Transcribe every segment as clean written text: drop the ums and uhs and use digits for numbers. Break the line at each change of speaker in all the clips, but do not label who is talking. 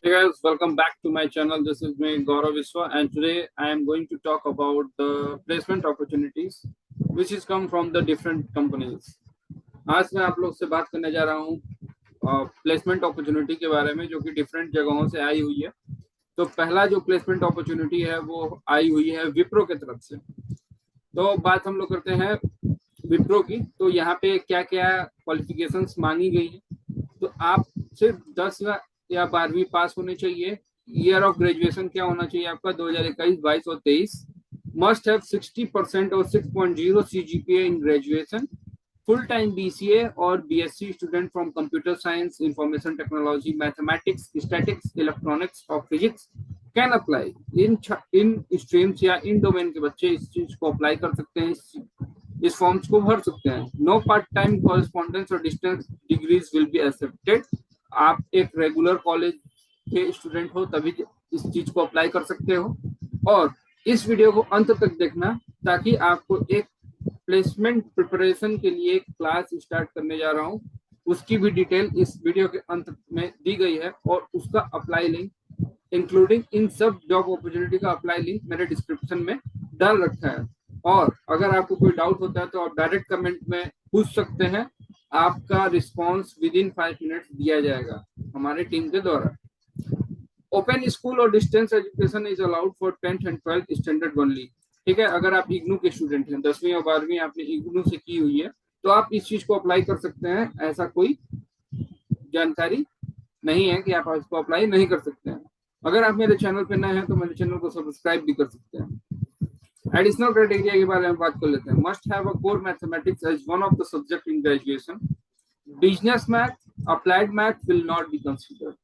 Hey guys, welcome back to my channel. This is me Gaurav Viswa, and today I am going to talk about the placement opportunities which is come from the different companies. आज मैं आप लोग से बात करने जा रहा हूँ प्लेसमेंट अपॉर्चुनिटी के बारे में जो कि डिफरेंट जगहों से आई हुई है। तो पहला जो प्लेसमेंट अपॉर्चुनिटी है वो आई हुई है विप्रो के तरफ से। तो बात हम लोग करते हैं विप्रो की। तो यहाँ पे क्या क्या क्वालिफिकेशंस मांगी गई है। तो आप सिर्फ 10 या 12वीं पास होने चाहिए। ईयर ऑफ ग्रेजुएशन क्या होना चाहिए आपका 2021, 22 और 23। मस्ट हैव 60% और 6.0 CGPA in graduation. Full time BCA और BSc student from computer science, information technology, mathematics, statics, electronics और physics can apply. In streams या इन डोमेन के बच्चे इस चीज को अप्लाई कर सकते हैं, इस फॉर्म्स को भर सकते हैं। नो पार्ट टाइम कॉरेस्पॉन्डेंस और distance degrees will be accepted. आप एक रेगुलर कॉलेज के स्टूडेंट हो तभी इस चीज को अप्लाई कर सकते हो। और इस वीडियो को अंत तक देखना ताकि आपको एक प्लेसमेंट प्रिपरेशन के लिए एक क्लास स्टार्ट करने जा रहा हूँ, उसकी भी डिटेल इस वीडियो के अंत में दी गई है और उसका अप्लाई लिंक इंक्लूडिंग इन सब जॉब अपॉर्चुनिटी का अप्लाई लिंक मेरे डिस्क्रिप्शन में डाल रखा है। और अगर आपको कोई डाउट होता है तो आप डायरेक्ट कमेंट में पूछ सकते हैं। आपका रिस्पांस विद इन 5 मिनट्स दिया जाएगा हमारी टीम के द्वारा। ओपन स्कूल और distance education is allowed for 10th and 12th standard only. ठीक है, अगर आप इग्नू के स्टूडेंट हैं, 10वीं और 12वीं आपने इग्नू से की हुई है तो आप इस चीज को अप्लाई कर सकते हैं। ऐसा कोई जानकारी नहीं है कि आप इसको अप्लाई नहीं कर सकते हैं। अगर आप मेरे चैनल पे नए हैं तो मेरे चैनल को सब्सक्राइब भी कर सकते हैं। एडिशनल क्राइटेरिया के बारे में बात कर लेते हैं। Must have a core mathematics as one of the subject in graduation. Business math, applied math will not be considered.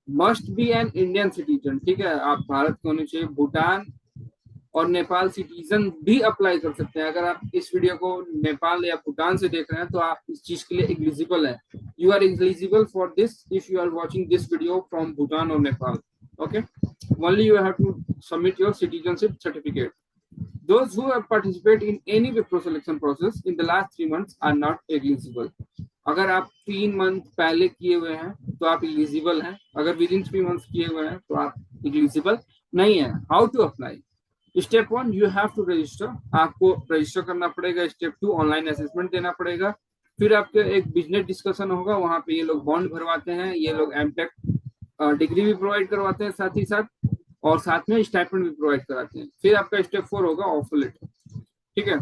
Must be an Indian citizen. ठीक है, आप भारत के होने चाहिए। भूटान और नेपाल सिटीजन भी अप्लाई कर सकते हैं। अगर आप इस वीडियो को नेपाल या भूटान से देख रहे हैं तो आप इस चीज के लिए एलिजिबल है। You are eligible for this if you are watching this video from Bhutan और Nepal. Okay, only you have to submit your citizenship certificate. Those who have participated in any Wipro selection process in the last 3 months are not eligible. अगर आप 3 month पहले किए हुए हैं तो आप eligible हैं। अगर विद इन 3 मंथ्स किए हुए हैं तो आप एलिजिबल नहीं है। How to apply? Step 1, you have to register. आपको रजिस्टर करना पड़ेगा। स्टेप 2, ऑनलाइन असेसमेंट देना पड़ेगा। फिर आपके एक बिजनेस डिस्कशन होगा, वहां पे ये लोग बॉन्ड भरवाते हैं। ये लोग एमटेक डिग्री भी प्रोवाइड करवाते हैं साथ ही साथ, और साथ में स्टाइपेंड भी प्रोवाइड कराते हैं। फिर आपका स्टेप 4 होगा ऑफर लेटर। ठीक है,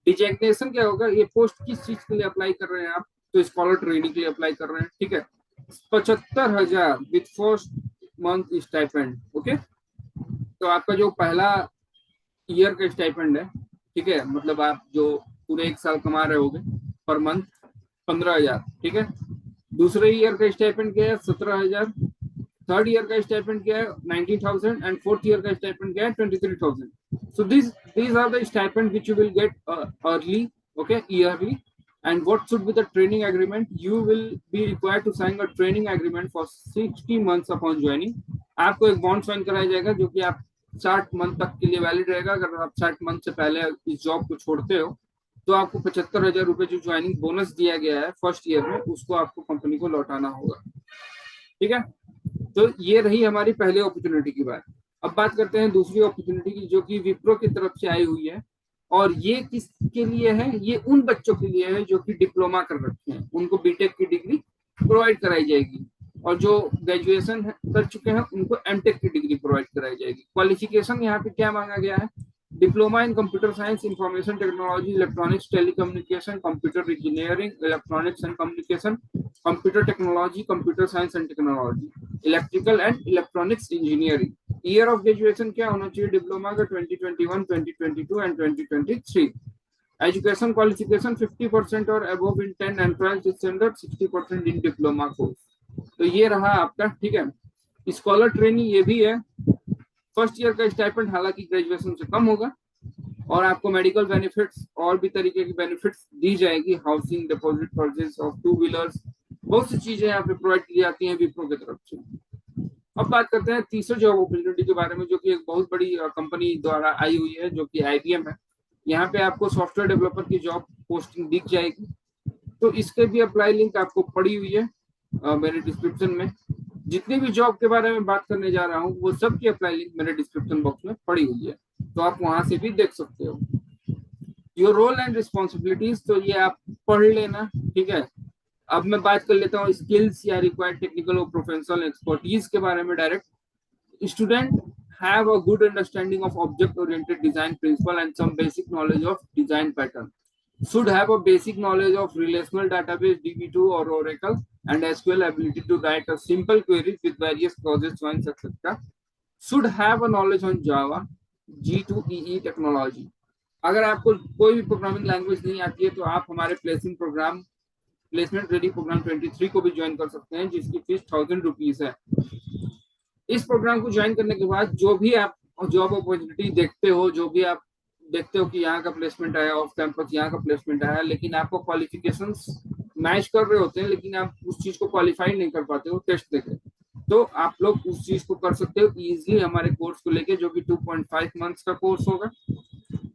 डिजिग्नेशन क्या होगा? ये पोस्ट किस चीज के लिए अप्लाई कर रहे हैं आप? तो स्कॉलर ट्रेनिंग के लिए अप्लाई कर रहे हैं। ठीक है, 75,000 with first month stipend. Okay, तो आपका जो पहला ईयर का स्टाइपेंड है, ठीक है, मतलब आप जो पूरे 1 साल कमा रहे होगे पर मंथ 15,000। ठीक है, दूसरे ईयर का स्टाइपेंड क्या है? 17,000। थर्ड ईयर का स्टाइपेंड क्या है? 19,000। एंड फोर्थ ईयर का स्टाइपेंड क्या है? 23,000। सो these are the stipend which you will get early, okay, yearly. And what should be the training agreement? You will be required to sign a training agreement for 60 months upon joining. आपको एक bond sign कराया जाएगा जो कि आप 60 month तक के लिए वैलिड रहेगा। अगर आप 60 मंथ से पहले इस जॉब को छोड़ते हो तो आपको 75,000 रुपए जो ज्वाइनिंग बोनस दिया गया है फर्स्ट ईयर में, उसको आपको कंपनी को लौटाना होगा। ठीक है, तो ये रही हमारी पहली अपॉर्चुनिटी की बात। अब बात करते हैं दूसरी अपॉर्चुनिटी की जो कि विप्रो की तरफ से आई हुई है। और ये किसके लिए है? ये उन बच्चों के लिए है जो कि डिप्लोमा कर रखे हैं, उनको बीटेक की डिग्री प्रोवाइड कराई जाएगी। और जो ग्रेजुएशन कर चुके हैं उनको एमटेक की डिग्री प्रोवाइड कराई जाएगी। क्वालिफिकेशन यहाँ पे क्या मांगा गया है? Diploma in computer science, information technology, electronics, telecommunication, computer engineering, electronics and communication, computer technology, computer science and technology, electrical and electronics engineering. Year of graduation क्या होना चाहिए डिप्लोमा का? 2021, 2022 एंड 2023। एजुकेशन क्वालिफिकेशन 50% और above in 10th and 12th standard, 60% in diploma course. तो ये रहा आपका। ठीक है, स्कॉलर ट्रेनिंग ये भी है। फर्स्ट ईयर का स्टाइपेंड हालांकि ग्रेजुएशन से कम होगा और आपको मेडिकल बेनिफिट्स और भी तरीके की बेनिफिट्स दी जाएगी। Housing, deposit, purchase of 2 wheelers, बहुत सी चीजें यहाँ पे प्रोवाइड की जाती हैं विप्रो की तरफ से। अब बात करते हैं तीसरे जॉब अपॉर्चुनिटी के बारे में जो कि एक बहुत बड़ी कंपनी द्वारा आई हुई है जो कि IBM है। यहाँ पे आपको सॉफ्टवेयर डेवलपर की जॉब पोस्टिंग दिख जाएगी। तो इसके भी अप्लाई लिंक आपको पड़ी हुई है मेरे डिस्क्रिप्शन में। जितनी भी जॉब के बारे में बात करने जा रहा हूँ वो सब की अप्लाई लिंक मेरे डिस्क्रिप्शन बॉक्स में पड़ी हुई है, तो आप वहां से भी देख सकते हो। योर रोल एंड रिस्पॉन्सिबिलिटीज, तो ये आप पढ़ लेना, ठीक है। अब मैं बात कर लेता हूँ स्किल्स या रिक्वायर्ड टेक्निकल और प्रोफेशनल एक्सपर्टीज के बारे में direct. Student have a good understanding of object-oriented design principle and some basic knowledge of design pattern. Should have a basic knowledge of relational database DB2 or Oracle and SQL ability to write a simple query with various clauses, joins, etc. Should have a knowledge on Java, G2EE technology. अगर आपको कोई भी programming language नहीं आती है तो आप हमारे प्लेसमेंट रेडी प्रोग्राम 23 को भी ज्वाइन कर सकते हैं, जिसकी फीस 1000 रुपीज है। इस प्रोग्राम को ज्वाइन करने के बाद जो भी आप जॉब अपॉर्चुनिटी देखते हो, जो भी आप देखते हो कि यहाँ का प्लेसमेंट आया, ऑफ कैंपस यहाँ का प्लेसमेंट आया, लेकिन आपको क्वालिफिकेशंस मैच कर रहे होते हैं लेकिन आप उस चीज को क्वालिफाई नहीं कर पाते हो टेस्ट देके, तो आप लोग उस चीज को कर सकते हो इजीली हमारे कोर्स को लेके, जो कि 2.5 मंथ्स का कोर्स होगा।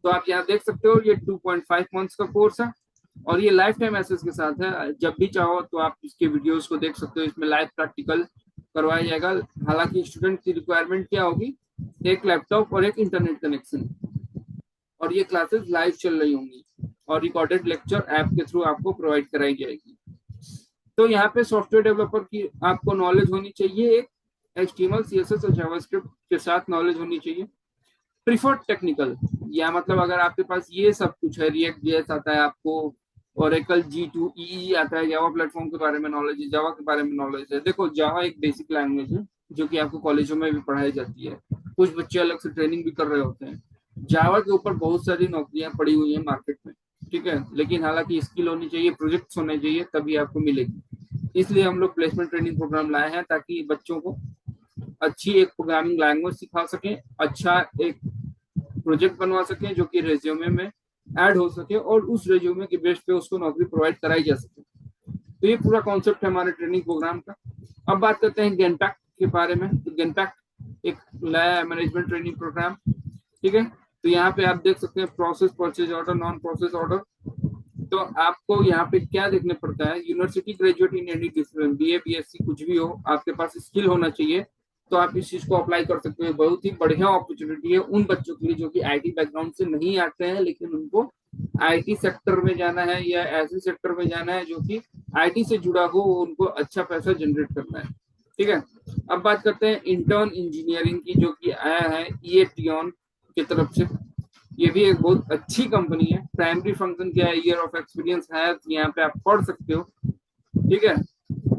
तो आप यहाँ देख सकते हो ये 2.5 मंथ्स का कोर्स है और ये लाइफ टाइम एसेस के साथ है। जब भी चाहो तो आप इसके वीडियोस को देख सकते हो, इसमें लाइव प्रैक्टिकल करवाया जाएगा। हालांकि स्टूडेंट की रिक्वायरमेंट क्या होगी, एक लैपटॉप और एक इंटरनेट कनेक्शन, और ये क्लासेस लाइव चल रही होंगी और रिकॉर्डेड लेक्चर ऐप के थ्रू आपको प्रोवाइड कराई जाएगी। तो यहाँ पे सॉफ्टवेयर डेवलपर की आपको नॉलेज होनी चाहिए, एक HTML CSS और जावास्क्रिप्ट के साथ नॉलेज होनी चाहिए। प्रीफर्ड टेक्निकल, या मतलब अगर आपके पास ये सब कुछ है, रिएक्ट जेएस आता है आपको, ओरेकल G2EE आता है, जावा प्लेटफॉर्म के बारे में नॉलेज है, जावा के बारे में नॉलेज है। देखो जावा एक बेसिक लैंग्वेज है जो कि आपको कॉलेजों में भी पढ़ाई जाती है, कुछ बच्चे अलग से ट्रेनिंग भी कर रहे होते हैं। जावा के ऊपर बहुत सारी नौकरियां पड़ी हुई हैं मार्केट में, ठीक है, लेकिन हालांकि स्किल होनी चाहिए, प्रोजेक्ट्स होने चाहिए, तभी आपको मिलेगी। इसलिए हम लोग प्लेसमेंट ट्रेनिंग प्रोग्राम लाए हैं ताकि बच्चों को अच्छी एक प्रोग्रामिंग लैंग्वेज सिखा सकें, अच्छा एक प्रोजेक्ट बनवा सके जो कि रेज्यूमे में ऐड हो सके और उस रेज्यूमे के बेस पे उसको नौकरी प्रोवाइड कराई जा सके। तो ये पूरा कॉन्सेप्ट है हमारे ट्रेनिंग प्रोग्राम का। अब बात करते हैं गेनपैक्ट के बारे में। तो गेनपैक्ट एक नया मैनेजमेंट ट्रेनिंग प्रोग्राम, ठीक है। तो यहाँ पे आप देख सकते हैं process, purchase order, non process order. तो आपको यहाँ पे क्या देखने पड़ता है, university graduate in any discipline, BA BSc कुछ भी हो, आपके पास स्किल होना चाहिए, तो आप इस चीज को अप्लाई कर सकते हो। बहुत ही बढ़िया अपॉर्चुनिटी है उन बच्चों के लिए जो कि IT बैकग्राउंड से नहीं आते हैं लेकिन उनको IT सेक्टर में जाना है या ऐसे सेक्टर में जाना है जो कि IT से जुड़ा हो, उनको अच्छा पैसा जनरेट करना है, ठीक है। अब बात करते हैं इंटर्न इंजीनियरिंग की, जो कि आया है EATON की तरफ से। ये भी एक बहुत अच्छी कंपनी है। प्राइमरी फंक्शन क्या है, ईयर ऑफ एक्सपीरियंस है, यहाँ पे आप पढ़ सकते हो, ठीक है।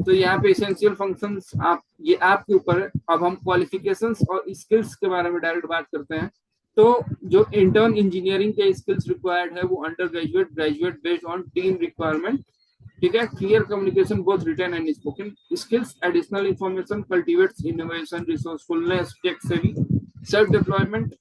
तो यहाँ पे एसेंशियल फंक्शंस आप, ये आपके ऊपर है। अब हम क्वालिफिकेशंस और स्किल्स के बारे में डायरेक्ट बात करते हैं। तो जो इंटर्न इंजीनियरिंग के स्किल्स रिक्वायर्ड है वो undergraduate, graduate based on team requirement, ठीक है। Clear communication both written and spoken skills, additional information, cultivates innovation, resourcefulness, tech savvy, self deployment,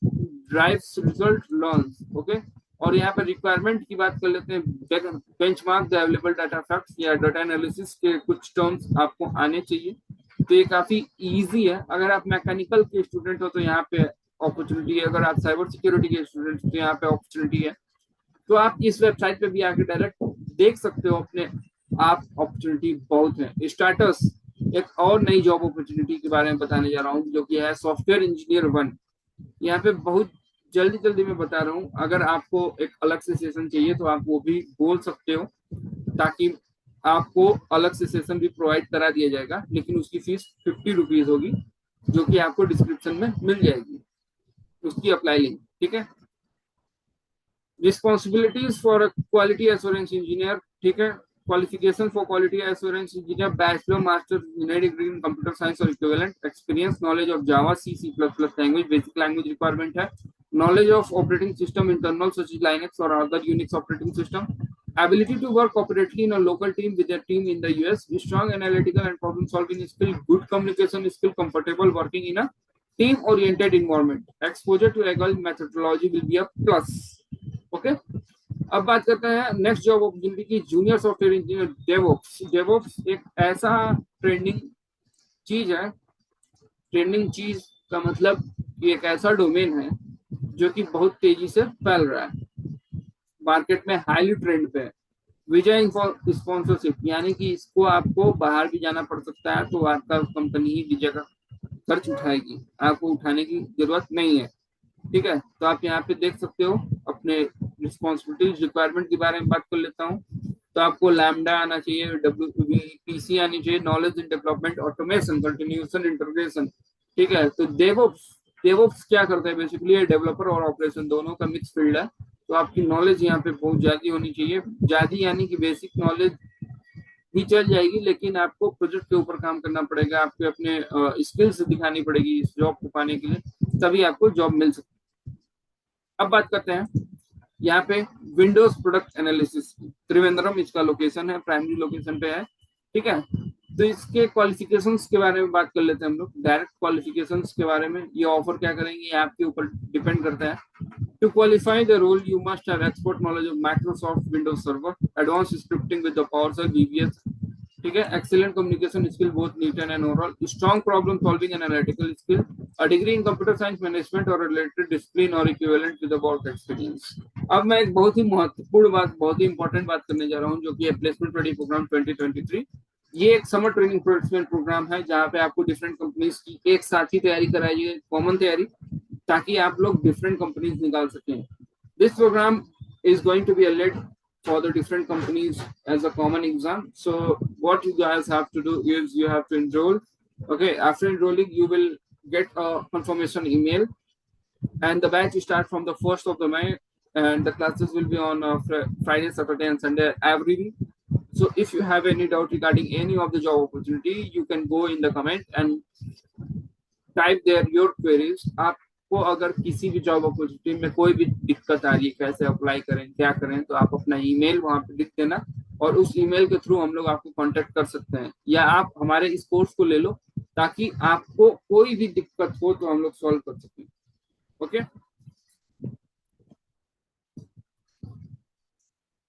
drives result, learns, okay. और यहाँ पे requirement की बात कर लेते हैं। Benchmark the available data facts या डाटा एनालिसिस के कुछ टर्म्स आपको आने चाहिए। तो ये काफी इजी है। अगर आप मैकेनिकल के स्टूडेंट हो तो यहाँ पे अपॉर्चुनिटी है, अगर आप साइबर सिक्योरिटी के स्टूडेंट तो यहाँ पे अपॉर्चुनिटी है। तो आप इस वेबसाइट पे भी आके डायरेक्ट देख सकते हो अपने आप, अपॉर्चुनिटी बहुत है। स्टार्टस, एक और नई जॉब अपॉर्चुनिटी के बारे में बताने जा रहा हूँ जो कि है सॉफ्टवेयर इंजीनियर 1। यहाँ पे बहुत जल्दी जल्दी मैं बता रहा हूँ, अगर आपको एक अलग से सेशन चाहिए तो आप वो भी बोल सकते हो, ताकि आपको अलग से सेशन भी प्रोवाइड करा दिया जाएगा, लेकिन उसकी फीस 50 रुपीज होगी, जो कि आपको डिस्क्रिप्शन में मिल जाएगी, उसकी अप्लाई लिंक, ठीक है। Responsibilities for quality assurance engineer, ठीक है। Qualification for quality assurance engineer, bachelor, master, engineering degree in computer science और equivalent, experience, knowledge of Java, C++ language, basic language requirement है। Knowledge of operating system internal such as Linux or other Unix operating system. Ability to work cooperatively in a local team with a team in the US. Strong analytical and problem solving skill. Good communication skill. Comfortable working in a team oriented environment. Exposure to agile methodology will be a plus. Okay. अब बात करते हैं next job opportunity की, junior software engineer DevOps. DevOps एक ऐसा trending चीज है, trending चीज का मतलब कि एक ऐसा डोमेन है जो कि बहुत तेजी से फैल रहा है, मार्केट में हाईली ट्रेंड पे है। वीजा स्पॉन्सरशिप, यानी कि इसको आपको बाहर भी जाना पड़ सकता है, तो आपका कंपनी ही वीजा का खर्च उठाएगी, आपको उठाने की जरूरत नहीं है। ठीक है, तो आप यहाँ पे देख सकते हो अपने रिस्पॉन्सिबिलिटीज रिक्वायरमेंट के बारे में बात कर लेता हूँ। तो आपको लैम्डा आना चाहिए, WPC आनी चाहिए, knowledge in development automation continuous integration. ठीक है, तो डेवऑप्स, डेवऑप्स क्या करता है बेसिकली, ये डेवलपर और ऑपरेशन दोनों का मिक्स फील्ड है। तो आपकी नॉलेज यहाँ पे बहुत ज्यादा होनी चाहिए, ज्यादा यानी कि बेसिक नॉलेज भी चल जाएगी, लेकिन आपको प्रोजेक्ट के ऊपर काम करना पड़ेगा, आपको अपने स्किल्स दिखानी पड़ेगी इस जॉब को पाने के लिए, तभी आपको जॉब मिल सकती है। अब बात करते हैं यहाँ पे विंडोज प्रोडक्ट एनालिसिस, त्रिवेंद्रम इसका लोकेशन है, प्राइमरी लोकेशन पे है। ठीक है, तो इसके क्वालिफिकेशंस के बारे में बात कर लेते हैं हम लोग, डायरेक्ट क्वालिफिकेशंस के बारे में। ये ऑफर क्या करेंगे ये आपके ऊपर डिपेंड करता है। To qualify the role, you must have expert knowledge of Microsoft Windows Server, advanced scripting with the PowerShell, VBS, ठीक है, excellent communication skill both written and oral, strong problem solving and analytical skill, a degree in computer science management और related discipline और equivalent to the work experience. अब मैं एक बहुत ही महत्वपूर्ण बात, बहुत ही इंपॉर्टेंट बात करने जा रहा हूँ, जो कि है प्लेसमेंट रेडी प्रोग्राम 2023। ये एक समर ट्रेनिंग प्लेसमेंट प्रोग्राम है, जहाँ पे आपको डिफरेंट कंपनीज की एक साथ ही तैयारी कराई है, कॉमन तैयारी, ताकि आप लोग डिफरेंट कंपनीज निकाल सकें। This programme is going to be a lead for the different companies as a common exam. So what you guys have to do is you have to enroll. Okay, after enrolling, you will get a confirmation email, and the batch will start from the 1st of the May, and the classes will be on Friday, Saturday, and Sunday every week. So if you have any doubt regarding any of the job opportunity, you can go in the comment and type there your queries. आपको अगर किसी भी job opportunity में कोई भी दिक्कत आ रही है, कैसे अप्लाई करें, क्या करें, तो आप अपना ईमेल वहां पे लिख देना, और उस ईमेल के थ्रू हम लोग आपको कांटेक्ट कर सकते हैं, या आप हमारे इस कोर्स को ले लो, ताकि आपको कोई भी दिक्कत हो तो हम लोग सॉल्व कर सकें। ओके,